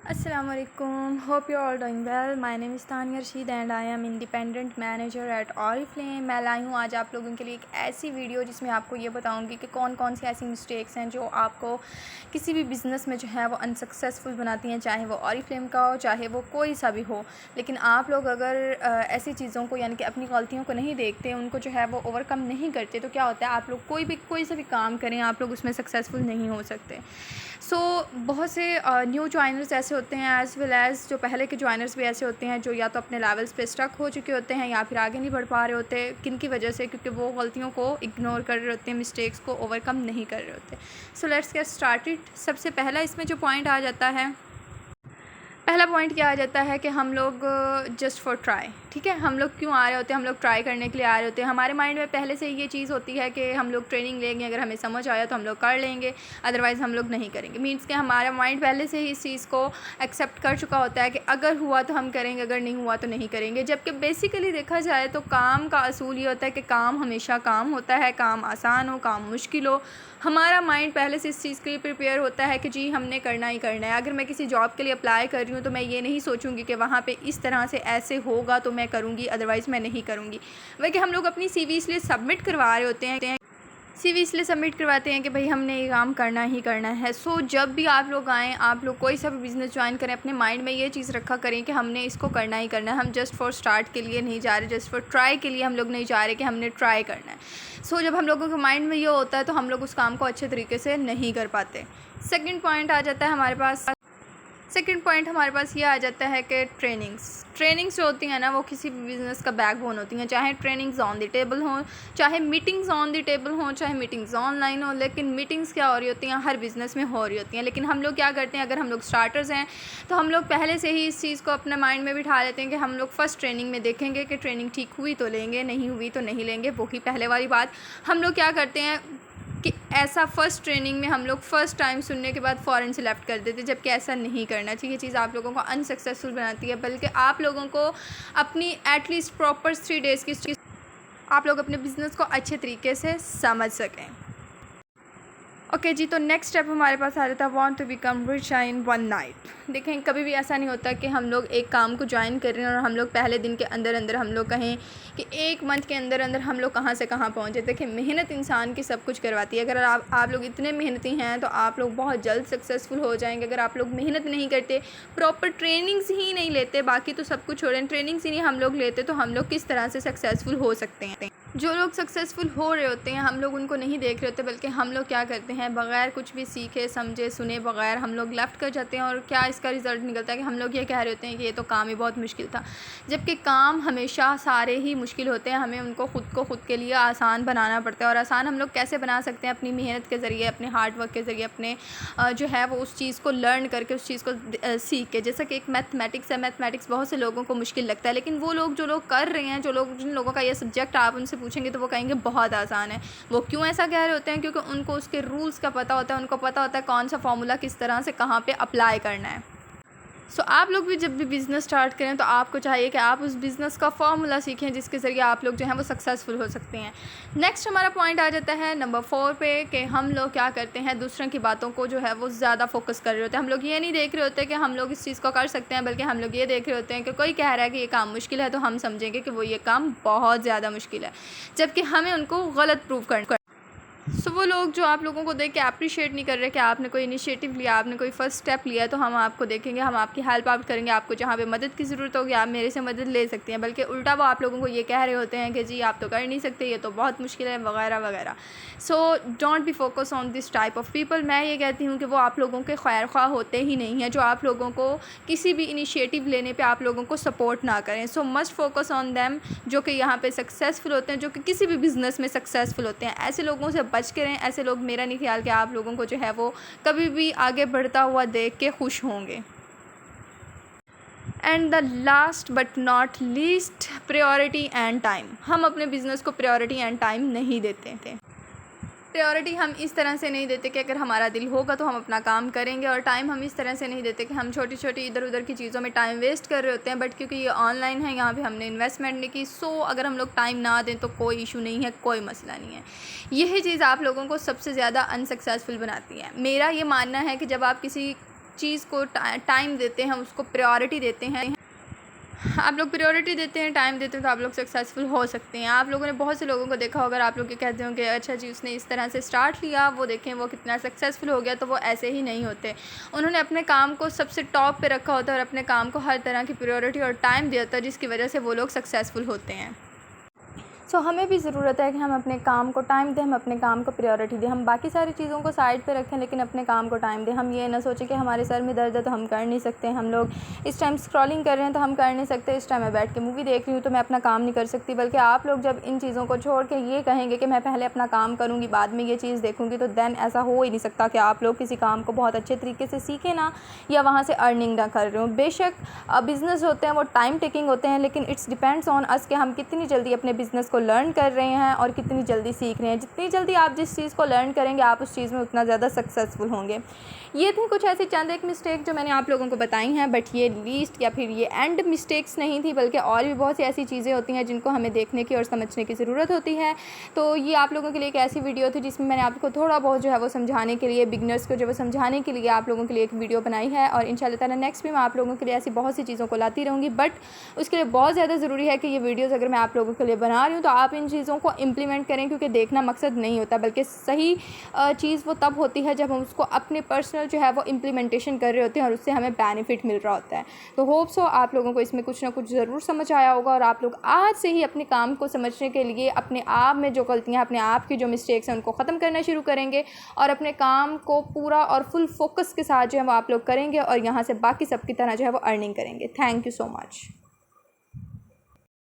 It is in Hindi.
Assalamu alaikum. Hope you're all doing well. My name is Tania Rashid and I am independent manager at Oriflame. मैं लाई हूँ आज आप लोगों के लिए एक ऐसी वीडियो जिसमें आपको ये बताऊँगी कि कौन कौन सी ऐसी मिस्टेक्स हैं जो आपको किसी भी बिज़नेस में जो है वो अनसक्सेसफुल बनाती हैं, चाहे वो Oriflame का हो चाहे वो कोई सा भी हो। लेकिन आप लोग अगर ऐसी चीज़ों को यानी कि अपनी गलतियों को नहीं देखते, उनको जो है वो ओवरकम नहीं करते, तो क्या होता है आप लोग कोई सा भी काम करें आप लोग उसमें सक्सेसफुल नहीं हो सकते। बहुत से न्यू जॉइनर्स ऐसे होते हैं एज़ वेल एज़ जो पहले के जॉइनर्स भी ऐसे होते हैं जो या तो अपने लेवल्स पे स्टक हो चुके होते हैं या फिर आगे नहीं बढ़ पा रहे होते। किन की वजह से? क्योंकि वो गलतियों को इग्नोर कर रहे होते हैं, मिस्टेक्स को ओवरकम नहीं कर रहे होते। So let's get started. सबसे पहला इसमें जो पॉइंट आ जाता है, पहला पॉइंट क्या आ जाता है कि हम लोग जस्ट फॉर ट्राई, ठीक है, हम लोग क्यों आ रहे होते हैं? हम लोग ट्राई करने के लिए आ रहे होते हैं। हमारे माइंड में पहले से ये चीज़ होती है कि हम लोग ट्रेनिंग लेंगे, अगर हमें समझ आया तो हम लोग कर लेंगे, अदरवाइज़ हम लोग नहीं करेंगे। मीन्स कि हमारा माइंड पहले से ही इस चीज़ को एक्सेप्ट कर चुका होता है कि अगर हुआ तो हम करेंगे, अगर नहीं हुआ तो नहीं करेंगे। जबकि बेसिकली देखा जाए तो काम का असूल ये होता है कि काम हमेशा काम होता है, काम आसान हो, काम मुश्किल हो, हमारा माइंड पहले से इस चीज़ के लिए प्रिपेयर होता है कि जी हमने करना ही करना है। अगर मैं किसी जॉब के लिए अप्लाई कर रही हूँ तो मैं ये नहीं सोचूंगी कि वहाँ पे इस तरह से ऐसे होगा तो मैं करूँगी, अदरवाइज़ मैं नहीं करूँगी। वही कि हम लोग अपनी सीवी इसलिए सबमिट करवा रहे होते हैं, सीवी इसलिए सबमिट करवाते हैं कि भाई हमने ये काम करना ही करना है। जब भी आप लोग आएँ, आप लोग कोई सा भी बिज़नेस ज्वाइन करें, अपने माइंड में ये चीज़ रखा करें कि हमने इसको करना ही करना है। हम जस्ट फॉर स्टार्ट के लिए नहीं जा रहे, जस्ट फॉर ट्राई के लिए हम लोग नहीं जा रहे कि हमने ट्राई करना है। जब हम लोगों के माइंड में ये होता है तो हम लोग उस काम को अच्छे तरीके से नहीं कर पाते। सेकेंड पॉइंट आ जाता है हमारे पास, ये आ जाता है कि ट्रेनिंग्स जो होती हैं ना वो किसी भी बिज़नेस का बैकबोन होती हैं। चाहे ट्रेनिंग्स ऑन द टेबल हों, चाहे मीटिंग्स ऑन द टेबल हों, चाहे मीटिंग्स ऑनलाइन हो, लेकिन मीटिंग्स क्या हो रही होती हैं? हर बिज़नेस में हो रही होती हैं। लेकिन हम लोग क्या करते हैं, अगर हम लोग स्टार्टर्स हैं तो हम लोग पहले से ही इस चीज़ को अपने माइंड में बिठा लेते हैं कि हम लोग फ़र्स्ट ट्रेनिंग में देखेंगे कि ट्रेनिंग ठीक हुई तो लेंगे, नहीं हुई तो नहीं लेंगे। वही पहले वाली बात। हम लोग क्या करते हैं कि ऐसा फ़र्स्ट ट्रेनिंग में हम लोग फ़र्स्ट टाइम सुनने के बाद फ़ौरन से लेफ़्ट कर देते, जबकि ऐसा नहीं करना चाहिए। ये चीज़ आप लोगों को अनसक्सेसफुल बनाती है, बल्कि आप लोगों को अपनी एटलीस्ट प्रॉपर 3 डेज़ की आप लोग अपने बिज़नेस को अच्छे तरीके से समझ सकें। ओके जी, तो नेक्स्ट स्टेप हमारे पास आ जाता है want to become rich in one night. देखें, कभी भी ऐसा नहीं होता कि हम लोग एक काम को ज्वाइन कर रहे हैं और हम लोग पहले दिन के अंदर अंदर हम लोग कहें कि एक मंथ के अंदर अंदर हम लोग कहाँ से कहाँ पहुँचे। देखें, मेहनत इंसान की सब कुछ करवाती है। अगर आप लोग इतने मेहनती हैं तो आप लोग बहुत जल्द सक्सेसफुल हो जाएंगे। अगर आप लोग मेहनत नहीं करते, प्रॉपर ट्रेनिंग्स ही नहीं लेते, बाकी तो सब कुछ छोड़ें, ट्रेनिंग्स ही नहीं हम लोग लेते, तो हम लोग किस तरह से सक्सेसफुल हो सकते हैं? जो लोग सक्सेसफुल हो रहे होते हैं हम लोग उनको नहीं देख रहे होते, बल्कि हम लोग क्या करते हैं, बग़ैर कुछ भी सीखे समझे सुने बग़ैर हम लोग लेफ़्ट कर जाते हैं। और क्या इसका रिज़ल्ट निकलता है कि हम लोग ये कह रहे होते हैं कि ये तो काम ही बहुत मुश्किल था। जबकि काम हमेशा सारे ही मुश्किल होते हैं, हमें उनको ख़ुद के लिए आसान बनाना पड़ता है। और आसान हम लोग कैसे बना सकते हैं? अपनी मेहनत के ज़रिए, अपने हार्ड वर्क के ज़रिए, अपने जो है वो उस चीज़ को लर्न करके, उस चीज़ को सीख के। जैसा कि एक मैथमेटिक्स है, मैथमेटिक्स बहुत से लोगों को मुश्किल लगता है, लेकिन वो लोग जो लोग कर रहे हैं, जिन लोगों का ये सब्जेक्ट आप उनसे पूछेंगे तो वो कहेंगे बहुत आसान है। वो क्यों ऐसा कह रहे होते हैं? क्योंकि उनको उसके रूल्स का पता होता है, उनको पता होता है कौन सा फार्मूला किस तरह से कहाँ पे अप्लाई करना है। आप लोग भी जब भी बिज़नेस स्टार्ट करें तो आपको चाहिए कि आप उस बिज़नेस का फार्मूला सीखें जिसके ज़रिए आप लोग जो हैं वो सक्सेसफुल हो सकते हैं। नेक्स्ट हमारा पॉइंट आ जाता है नंबर 4 पे कि हम लोग क्या करते हैं, दूसरों की बातों को जो है वो ज़्यादा फोकस कर रहे होते हैं। हम लोग ये नहीं देख रहे होते कि हम लोग इस चीज़ को कर सकते हैं, बल्कि हम लोग ये देख रहे होते हैं कि कोई कह रहा है कि ये काम मुश्किल है तो हम समझेंगे कि वो ये काम बहुत ज़्यादा मुश्किल है, जबकि हमें उनको गलत प्रूव करना। वो लोग जो आप लोगों को देख के अप्रिशिएट नहीं कर रहे कि आपने कोई इनिशिएटिव लिया, आपने कोई फ़र्स्ट स्टेप लिया, तो हम आपको देखेंगे, हम आपकी हेल्प आउट करेंगे। आपको जहाँ पे मदद की ज़रूरत होगी आप मेरे से मदद ले सकती हैं, बल्कि उल्टा वो आप लोगों को ये कह रहे होते हैं कि जी आप तो कर नहीं सकते, ये तो बहुत मुश्किल है, वगैरह वगैरह। Don't be focus on this type of people. मैं ये कहती हूँ कि वो आप लोगों के खैर ख्वाह होते ही नहीं हैं, जो आप लोगों को किसी भी इनिशिएटिव लेने पर आप लोगों को सपोर्ट ना करें। मस्ट फोकस ऑन देम जो कि यहाँ पर सक्सेसफुल होते हैं, जो कि किसी भी बिज़नेस में सक्सेसफुल होते हैं। ऐसे लोगों से बच के रहें। ऐसे लोग, मेरा नहीं ख्याल कि आप लोगों को जो है वो कभी भी आगे बढ़ता हुआ देख के खुश होंगे। And the last but not least, priority and time. हम अपने बिज़नेस को प्रायोरिटी एंड टाइम नहीं देते थे। प्रायोरिटी हम इस तरह से नहीं देते कि अगर हमारा दिल होगा तो हम अपना काम करेंगे, और टाइम हम इस तरह से नहीं देते कि हम छोटी छोटी इधर उधर की चीज़ों में टाइम वेस्ट कर रहे होते हैं। बट क्योंकि ये ऑनलाइन है, यहाँ पे हमने इन्वेस्टमेंट नहीं की, अगर हम लोग टाइम ना दें तो कोई इशू नहीं है, कोई मसला नहीं है। यही चीज़ आप लोगों को सबसे ज़्यादा अनसक्सेसफुल बनाती है। मेरा ये मानना है कि जब आप किसी चीज़ को टाइम देते हैं, उसको प्रायोरिटी देते हैं, आप लोग प्रायोरिटी देते हैं, टाइम देते हैं, तो आप लोग सक्सेसफुल हो सकते हैं। आप लोगों ने बहुत से लोगों को देखा होगा, आप लोग ये कहते हो कि अच्छा जी उसने इस तरह से स्टार्ट लिया, वो देखें वो कितना सक्सेसफुल हो गया, तो वो ऐसे ही नहीं होते। उन्होंने अपने काम को सबसे टॉप पे रखा होता है और अपने काम को हर तरह की प्रायोरिटी और टाइम दिया होता है, जिसकी वजह से वो लोग सक्सेसफुल होते हैं। सो हमें भी ज़रूरत है कि हम अपने काम को टाइम दें, हम अपने काम को प्रायोरिटी दें, हम बाकी सारी चीज़ों को साइड पे रखें लेकिन अपने काम को टाइम दें। हम ये ना सोचें कि हमारे सर में दर्द है तो हम कर नहीं सकते, हम लोग इस टाइम स्क्रॉलिंग कर रहे हैं तो हम कर नहीं सकते, इस टाइम मैं बैठ के मूवी देख रही हूँ तो मैं अपना काम नहीं कर सकती। बल्कि आप लोग जब इन चीज़ों को छोड़ के ये कहेंगे कि मैं पहले अपना काम करूँगी बाद में ये चीज़ देखूँगी, तो देन ऐसा हो ही नहीं सकता कि आप लोग किसी काम को बहुत अच्छे तरीके से सीखें ना या वहाँ से अर्निंग ना कर रहे हो। बेशक बिज़नेस होते हैं वो टाइम टेकिंग होते हैं, लेकिन इट्स डिपेंड्स ऑन अस कि हम कितनी जल्दी अपने बिज़नेस को लर्न कर रहे हैं और कितनी जल्दी सीख रहे हैं। जितनी जल्दी आप जिस चीज़ को लर्न करेंगे आप उस चीज़ में उतना ज़्यादा सक्सेसफुल होंगे। ये थी कुछ ऐसी चंद एक मिस्टेक जो मैंने आप लोगों को बताई हैं, बट ये लीस्ट या फिर ये एंड मिस्टेक्स नहीं थी, बल्कि और भी बहुत सी ऐसी चीज़ें होती हैं जिनको हमें देखने की और समझने की ज़रूरत होती है। तो ये आप लोगों के लिए एक ऐसी वीडियो थी जिसमें मैंने आपको थोड़ा बहुत जो है वो समझाने के लिए, बिगनर्स को जो वो समझाने के लिए आप लोगों के लिए एक वीडियो बनाई है। और इंशाल्लाह ताला नेक्स्ट भी मैं आप लोगों के लिए ऐसी बहुत सी चीज़ों को लाती रहूँगी, बट उसके लिए बहुत ज़्यादा ज़रूरी है कि ये वीडियोज़ अगर मैं आप लोगों के लिए बना रही हूँ तो आप इन चीज़ों को इम्प्लीमेंट करें, क्योंकि देखना मकसद नहीं होता, बल्कि सही चीज़ वो तब होती है जब हम उसको अपने पर्सनल जो है वो इम्प्लीमेंटेशन कर रहे होते हैं और उससे हमें बेनिफिट मिल रहा होता है। तो होप सो आप लोगों को इसमें कुछ ना कुछ ज़रूर समझ आया होगा और आप लोग आज से ही अपने काम को समझने के लिए अपने आप में जो गलतियाँ, अपने आप की जो मिस्टेक्स हैं उनको ख़त्म करना शुरू करेंगे और अपने काम को पूरा और फुल फोकस के साथ जो है वो आप लोग करेंगे और यहाँ से बाकी सब की तरह जो है वो अर्निंग करेंगे। Thank you so much.